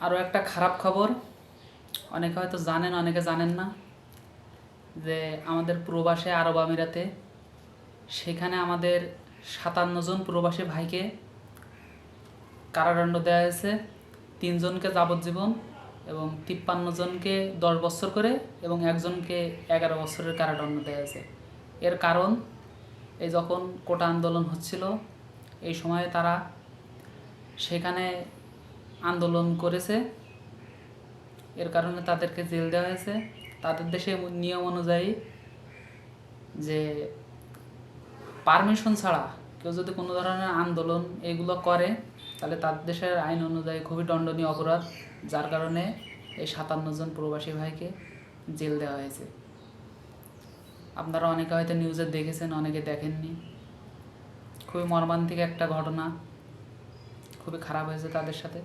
আরও একটা খারাপ খবর, অনেকে হয়তো জানেন, অনেকে জানেন না, যে আমাদের প্রবাসে আরব আমিরাতে সেখানে আমাদের ৫৭ জন প্রবাসী ভাইকে কারাদণ্ড দেওয়া হয়েছে। ৩ জনকে যাবজ্জীবন এবং ৫৩ জনকে ১০ বছর করে এবং একজনকে ১১ বছরের কারাদণ্ড দেওয়া হয়েছে। এর কারণ, এই যখন কোটা আন্দোলন হচ্ছিল এই সময়ে তারা সেখানে আন্দোলন করেছে, এর কারণে তাদেরকে জেল দেওয়া হয়েছে। তাদের দেশে নিয়ম অনুযায়ী যে পারমিশন ছাড়া কেউ যদি কোনো ধরনের আন্দোলন এগুলো করে তাহলে তাদের দেশের আইন অনুযায়ী খুবই দণ্ডনীয় অপরাধ, যার কারণে এই ৫৭ জন প্রবাসী ভাইকে জেল দেওয়া হয়েছে। আপনারা অনেকে হয়তো নিউজে দেখেছেন, অনেকে দেখেননি। খুবই মর্মান্তিক একটা ঘটনা, খুবই খারাপ হয়েছে তাদের সাথে।